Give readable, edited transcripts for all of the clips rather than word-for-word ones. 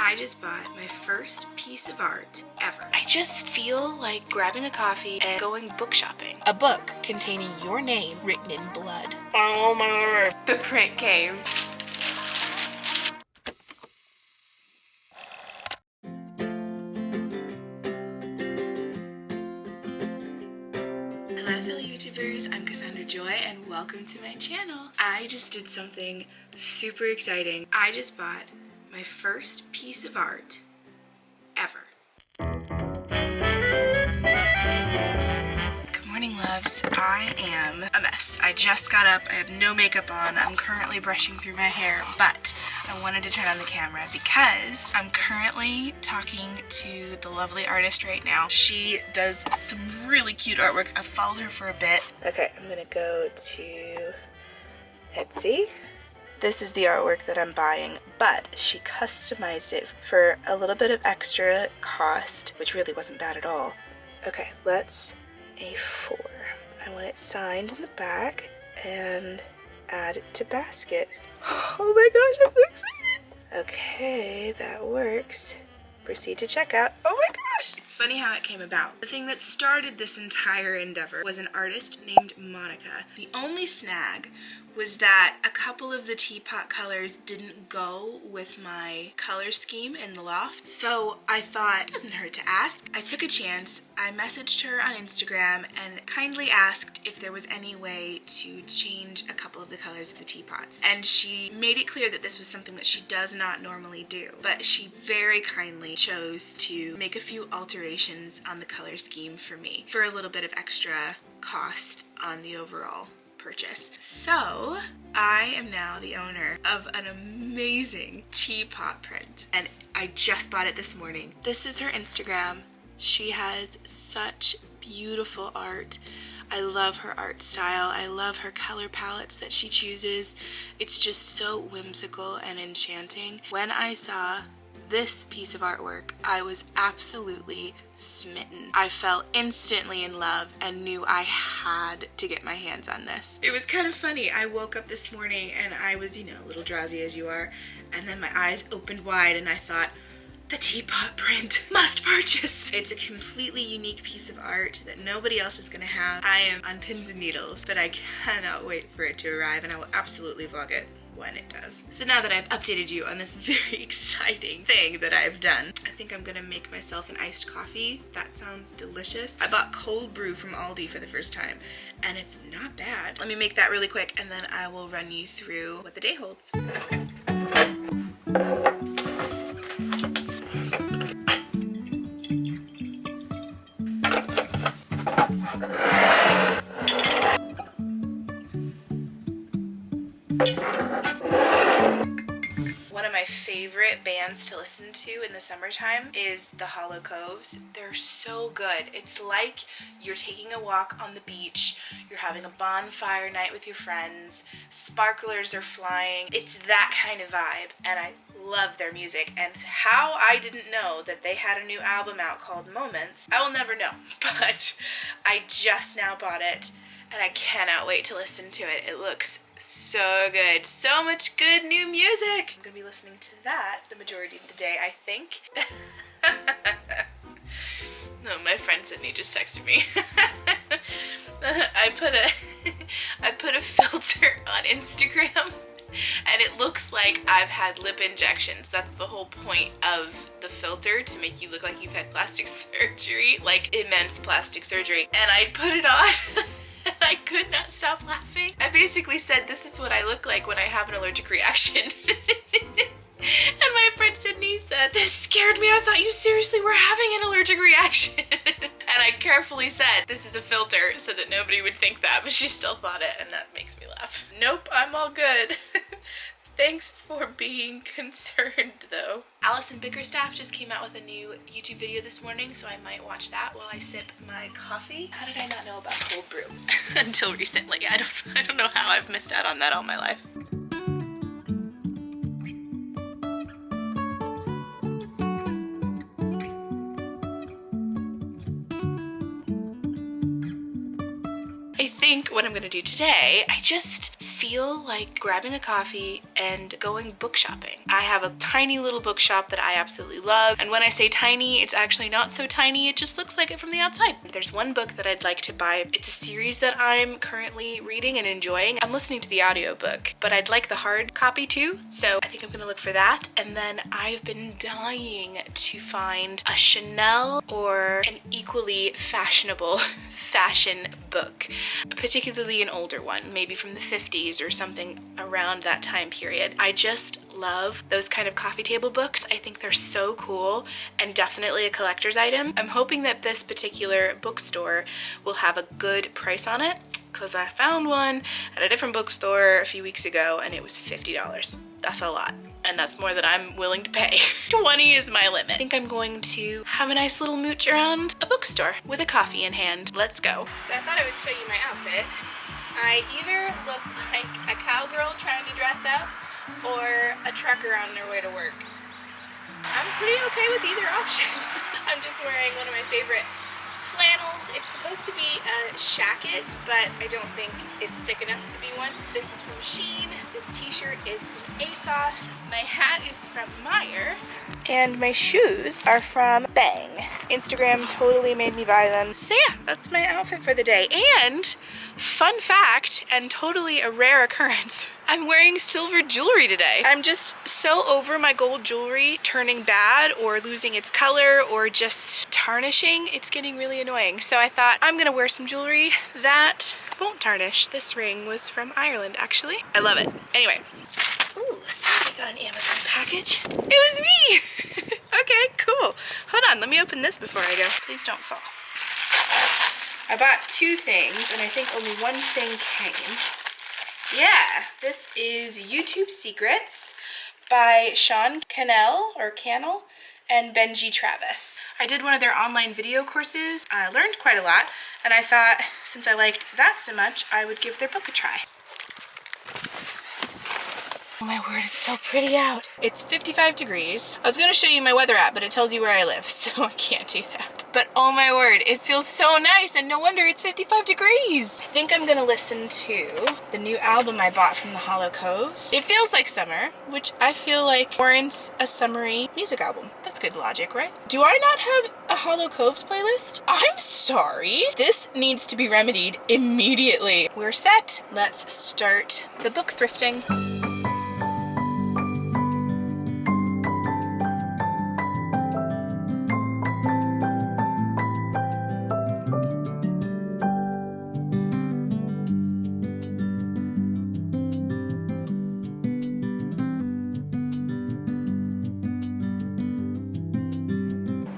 I just bought my first piece of art ever. I just feel like grabbing a coffee and going book shopping. A book containing your name written in blood. Oh my word. The print came. Hello fellow YouTubers, I'm Cassandra Joy and welcome to my channel. I just did something super exciting. I just bought my first piece of art ever. Good morning, loves. I am a mess. I just got up. I have no makeup on. I'm currently brushing through my hair, but I wanted to turn on the camera because I'm currently talking to the lovely artist right now. She does some really cute artwork. I've followed her for a bit. Okay, I'm gonna go to Etsy. This is the artwork that I'm buying, but she customized it for a little bit of extra cost, which really wasn't bad at all. Okay, let's A4. I want it signed in the back and add it to basket. Oh my gosh, I'm so excited. Okay, that works. Proceed to checkout. Oh my gosh! It's funny how it came about. The thing that started this entire endeavor was an artist named Monica. The only snag was that a couple of the teapot colors didn't go with my color scheme in the loft. So I thought, it doesn't hurt to ask. I took a chance. I messaged her on Instagram and kindly asked if there was any way to change a couple of the colors of the teapots. And she made it clear that this was something that she does not normally do. But she very kindly chose to make a few alterations on the color scheme for me for a little bit of extra cost on the overall purchase. So I am now the owner of an amazing Teapot Print and I just bought it this morning. This is her Instagram. She has such beautiful art. I love her art style. I love her color palettes that she chooses. It's just so whimsical and enchanting. When I saw this piece of artwork, I was absolutely smitten. I fell instantly in love and knew I had to get my hands on this. It was kind of funny. I woke up this morning and I was, a little drowsy as you are, and then my eyes opened wide and I thought, the Teapot Print must purchase. It's a completely unique piece of art that nobody else is gonna have. I am on pins and needles, but I cannot wait for it to arrive and I will absolutely vlog it when it does. So now that I've updated you on this very exciting thing that I've done, I think I'm gonna make myself an iced coffee. That sounds delicious. I bought cold brew from Aldi for the first time and it's not bad. Let me make that really quick and then I will run you through what the day holds. One of my favorite bands to listen to in the summertime is the Hollow Coves. They're so good. It's like you're taking a walk on the beach, you're having a bonfire night with your friends, sparklers are flying. It's that kind of vibe and I love their music. And how I didn't know that they had a new album out called Moments, I will never know. But I just now bought it and I cannot wait to listen to it. It looks so good. So much good new music. I'm gonna be listening to that the majority of the day, I think. No, my friend Sydney just texted me. I put a filter on Instagram and it looks like I've had lip injections. That's the whole point of the filter, to make you look like you've had plastic surgery, like immense plastic surgery. And I put it on and I could not stop laughing. I basically said, this is what I look like when I have an allergic reaction. And my friend Sydney said, this scared me. I thought you seriously were having an allergic reaction. And I carefully said, this is a filter so that nobody would think that, but she still thought it and that makes me laugh. Nope, I'm all good. Thanks for being concerned though. Allison Bickerstaff just came out with a new YouTube video this morning, so I might watch that while I sip my coffee. How did I not know about cold brew until recently? I don't know how I've missed out on that all my life. I think what I'm gonna do today, I just feel like grabbing a coffee and going book shopping. I have a tiny little bookshop that I absolutely love, and when I say tiny, it's actually not so tiny, it just looks like it from the outside. There's one book that I'd like to buy. It's a series that I'm currently reading and enjoying. I'm listening to the audiobook, but I'd like the hard copy too, so I think I'm gonna look for that. And then I've been dying to find a Chanel or an equally fashionable fashion book, particularly an older one, maybe from the 50s or something around that time period. I just love those kind of coffee table books. I think they're so cool and definitely a collector's item. I'm hoping that this particular bookstore will have a good price on it, because I found one at a different bookstore a few weeks ago and it was $50. That's a lot, and that's more than I'm willing to pay. 20 is my limit. I think I'm going to have a nice little mooch around a bookstore with a coffee in hand. Let's go. So I thought I would show you my outfit. I either look like a cowgirl trying to dress up or a trucker on their way to work. I'm pretty okay with either option. I'm just wearing one of my favorite flannels. It's supposed to be a shacket, but I don't think it's thick enough to be one. This is from Shein. This t-shirt is from ASOS. My hat is from Meyer. And my shoes are from Bang. Instagram totally made me buy them. So yeah, that's my outfit for the day. And fun fact, and totally a rare occurrence, I'm wearing silver jewelry today. I'm just so over my gold jewelry turning bad or losing its color or just tarnishing. It's getting really annoying. So I thought I'm gonna wear some jewelry that won't tarnish. This ring was from Ireland, actually. I love it. Anyway. Ooh, so I got an Amazon package. It was me! Okay, cool. Hold on, let me open this before I go. Please don't fall. I bought two things and I think only one thing came. Yeah, this is YouTube Secrets by Sean Cannell and Benji Travis. I did one of their online video courses. I learned quite a lot, and I thought since I liked that so much, I would give their book a try. Oh my word, it's so pretty out. It's 55 degrees. I was gonna show you my weather app, but it tells you where I live, so I can't do that. But oh my word, it feels so nice, and no wonder it's 55 degrees. I think I'm gonna listen to the new album I bought from the Hollow Coves. It feels like summer, which I feel like warrants a summery music album. That's good logic, right? Do I not have a Hollow Coves playlist? I'm sorry. This needs to be remedied immediately. We're set. Let's start the book thrifting.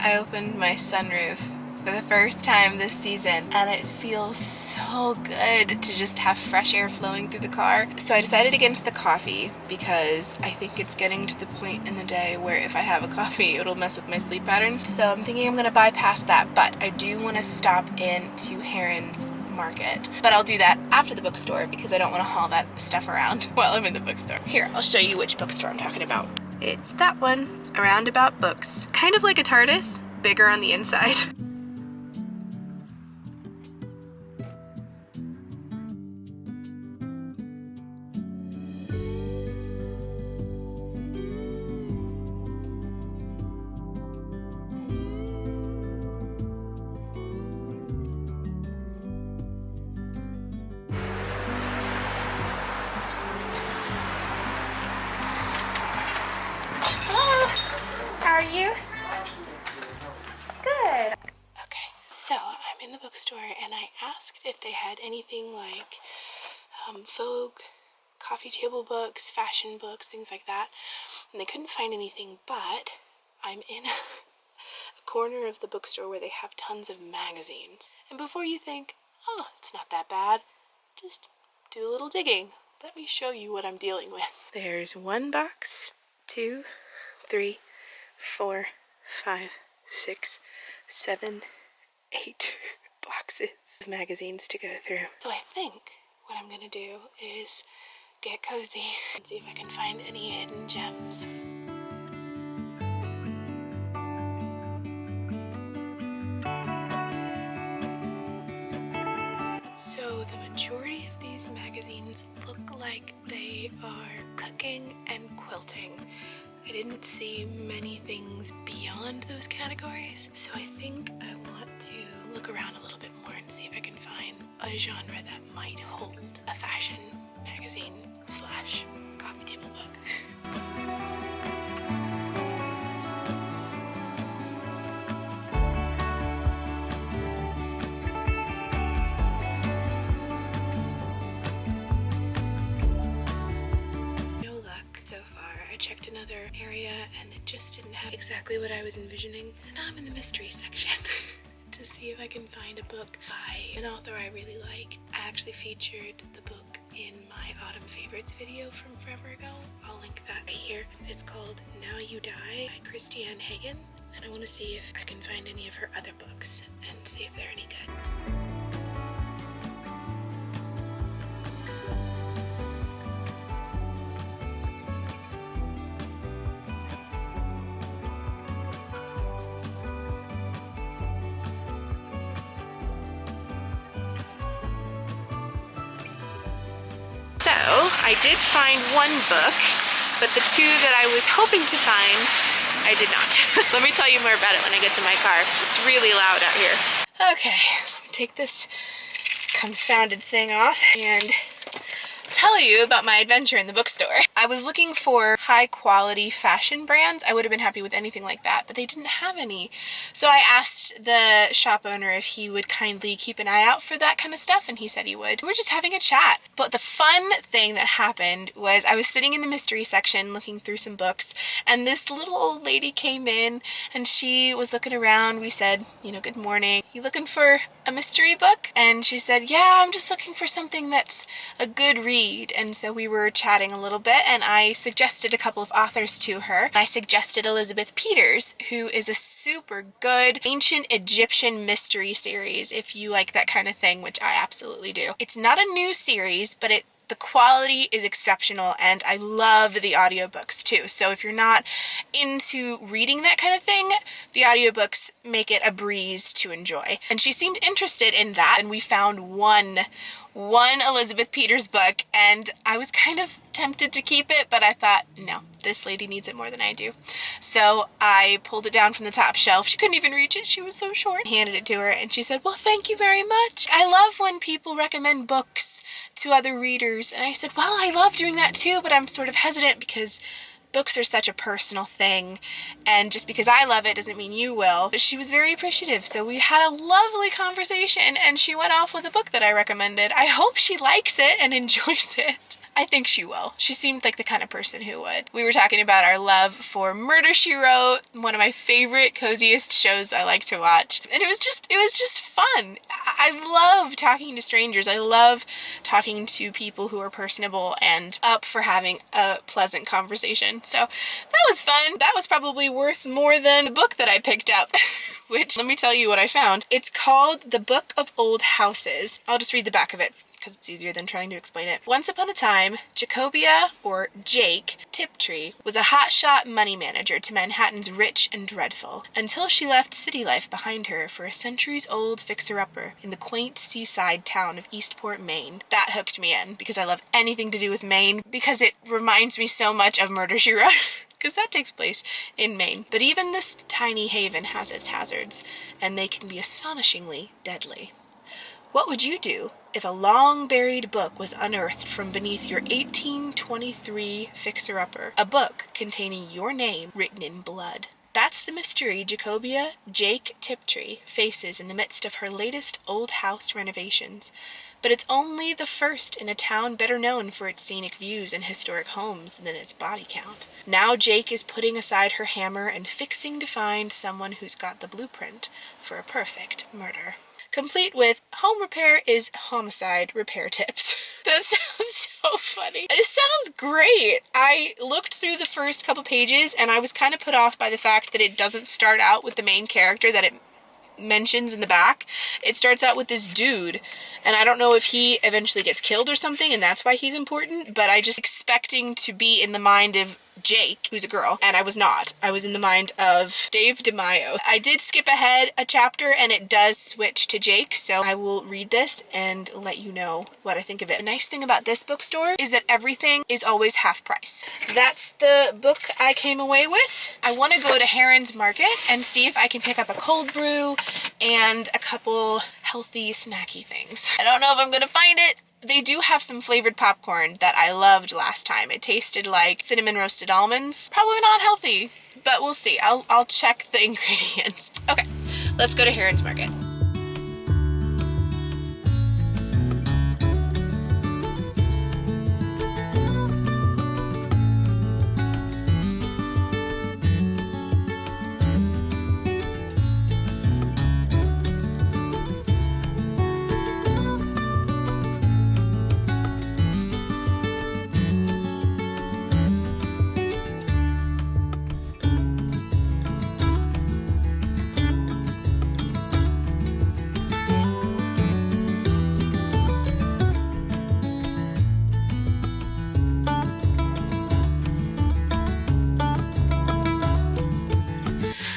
I opened my sunroof for the first time this season, and it feels so good to just have fresh air flowing through the car. So I decided against the coffee because I think it's getting to the point in the day where if I have a coffee, it'll mess with my sleep patterns. So I'm thinking I'm gonna bypass that, but I do want to stop into Heron's Market. But I'll do that after the bookstore because I don't want to haul that stuff around while I'm in the bookstore. Here, I'll show you which bookstore I'm talking about. It's that one, Roundabout Books. Kind of like a TARDIS, bigger on the inside. How are you? Good. Okay, so I'm in the bookstore and I asked if they had anything like Vogue, coffee table books, fashion books, things like that. And they couldn't find anything, but I'm in a corner of the bookstore where they have tons of magazines. And before you think, oh, it's not that bad, just do a little digging. Let me show you what I'm dealing with. There's one box, 2, 3, 4, 5, 6, 7, 8 boxes of magazines to go through. So I think what I'm gonna do is get cozy and see if I can find any hidden gems. So the majority of these magazines look like like they are cooking and quilting. I didn't see many things beyond those categories, so I think I want to look around a little bit more and see if I can find a genre that might hold a fashion magazine slash coffee table book. Checked another area and it just didn't have exactly what I was envisioning. So now I'm in the mystery section to see if I can find a book by an author I really liked. I actually featured the book in my autumn favorites video from forever ago. I'll link that right here. It's called Now You Die by Christiane Hagen, and I want to see if I can find any of her other books and see if they're any good. I did find one book, but the two that I was hoping to find, I did not. Let me tell you more about it when I get to my car. It's really loud out here. Okay, let me take this confounded thing off and tell you about my adventure in the bookstore. I was looking for high quality fashion brands. I would have been happy with anything like that, but they didn't have any. So I asked the shop owner if he would kindly keep an eye out for that kind of stuff, and he said he would. We were just having a chat. But the fun thing that happened was I was sitting in the mystery section looking through some books, and this little old lady came in and she was looking around. We said, you know, good morning. You looking for a mystery book? And she said, yeah, I'm just looking for something that's a good read. And so we were chatting a little bit, and I suggested a couple of authors to her. I suggested Elizabeth Peters, who is a super good ancient Egyptian mystery series, if you like that kind of thing, which I absolutely do. It's not a new series, but the quality is exceptional, and I love the audiobooks too. So if you're not into reading that kind of thing, the audiobooks make it a breeze to enjoy. And she seemed interested in that, and we found one Elizabeth Peters book, and I was kind of tempted to keep it, but I thought, no, this lady needs it more than I do. So I pulled it down from the top shelf. She couldn't even reach it. She was so short. Handed it to her, and she said, well, thank you very much. I love when people recommend books to other readers. And I said, well, I love doing that too, but I'm sort of hesitant because books are such a personal thing, and just because I love it doesn't mean you will. But she was very appreciative, so we had a lovely conversation, and she went off with a book that I recommended. I hope she likes it and enjoys it. I think she will. She seemed like the kind of person who would. We were talking about our love for Murder, She Wrote, one of my favorite, coziest shows I like to watch. And it was just fun. I love talking to strangers. I love talking to people who are personable and up for having a pleasant conversation. So that was fun. That was probably worth more than the book that I picked up, which, let me tell you what I found. It's called The Book of Old Houses. I'll just read the back of it, because it's easier than trying to explain it. Once upon a time, Jacobia, or Jake, Tiptree was a hotshot money manager to Manhattan's rich and dreadful, until she left city life behind her for a centuries-old fixer-upper in the quaint seaside town of Eastport, Maine. That hooked me in, because I love anything to do with Maine, because it reminds me so much of Murder, She Wrote. Because that takes place in Maine. But even this tiny haven has its hazards, and they can be astonishingly deadly. What would you do if a long-buried book was unearthed from beneath your 1823 fixer-upper? A book containing your name written in blood. That's the mystery Jacobia Jake Tiptree faces in the midst of her latest old house renovations. But it's only the first in a town better known for its scenic views and historic homes than its body count. Now Jake is putting aside her hammer and fixing to find someone who's got the blueprint for a perfect murder. Complete with home repair is homicide repair tips. That sounds so funny. It sounds great. I looked through the first couple pages and I was kind of put off by the fact that it doesn't start out with the main character that it mentions in the back. It starts out with this dude, and I don't know if he eventually gets killed or something and that's why he's important, but I just expecting to be in the mind of Jake, who's a girl, and I was not. I was in the mind of Dave DeMaio. I did skip ahead a chapter and it does switch to Jake, so I will read this and let you know what I think of it. The nice thing about this bookstore is that everything is always half price. That's the book I came away with. I want to go to Heron's Market and see if I can pick up a cold brew and a couple healthy snacky things. I don't know if I'm gonna find it. They do have some flavored popcorn that I loved last time. It tasted like cinnamon roasted almonds. Probably not healthy, but we'll see. I'll check the ingredients. Okay, let's go to Heron's Market.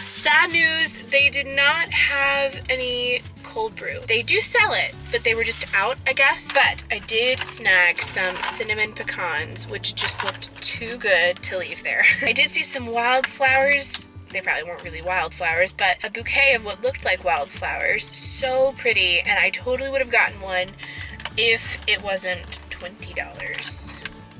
Sad news, they did not have any cold brew. They do sell it, but they were just out, I guess. But I did snag some cinnamon pecans, which just looked too good to leave there. I did see some wildflowers. They probably weren't really wildflowers, but a bouquet of what looked like wildflowers. So pretty, and I totally would have gotten one if it wasn't $20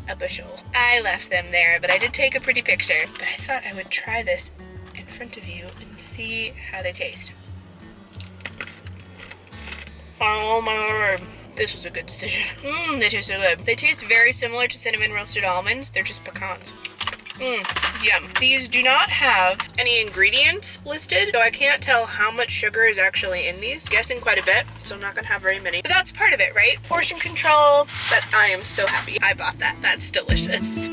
a bushel. I left them there, but I did take a pretty picture. But I thought I would try this in front of you and see how they taste. Oh my word. This was a good decision. They taste so good. They taste very similar to cinnamon roasted almonds. They're just pecans. Yum. These do not have any ingredients listed, so I can't tell how much sugar is actually in these. Guessing quite a bit, so I'm not gonna have very many. But that's part of it, right? Portion control. But I am so happy I bought that. That's delicious.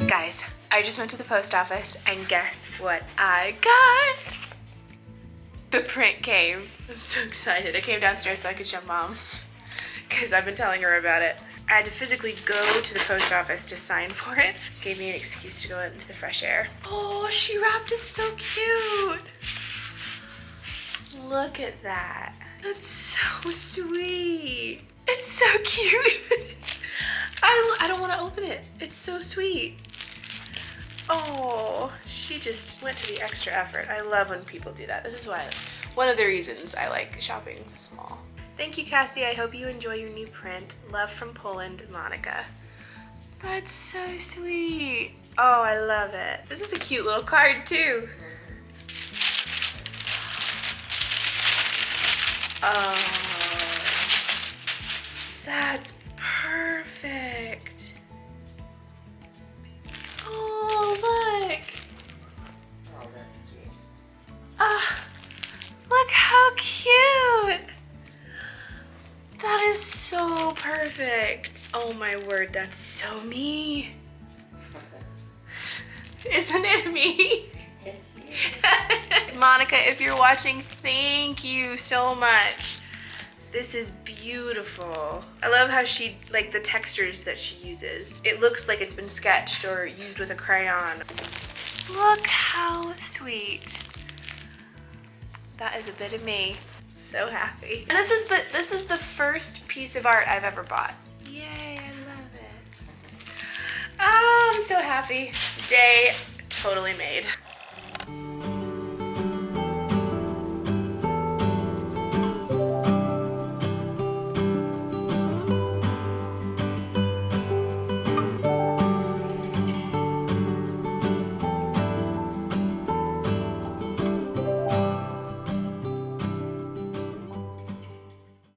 Guys, I just went to the post office and guess what I got? The print came. I'm so excited. I came downstairs so I could show Mom because I've been telling her about it. I had to physically go to the post office to sign for it. Gave me an excuse to go out into the fresh air. Oh, she wrapped it so cute. Look at that. That's so sweet. It's so cute. I don't want to open it. It's so sweet. Oh, she just went to the extra effort. I love when people do that. This is why, one of the reasons I like shopping small. Thank you, Cassie. I hope you enjoy your new print. Love from Poland, Monica. That's so sweet. Oh, I love it. This is a cute little card too. Oh, that's perfect. Oh, look. Oh, that's cute. Ah, look how cute. That is so perfect. Oh my word, that's so me. Isn't it me? It's you. Monica, if you're watching, thank you so much. This is beautiful. I love how she, like the textures that she uses. It looks like it's been sketched or used with a crayon. Look how sweet. That is a bit of me. So happy. And this is the first piece of art I've ever bought. Yay, I love it. Oh, I'm so happy. Day totally made.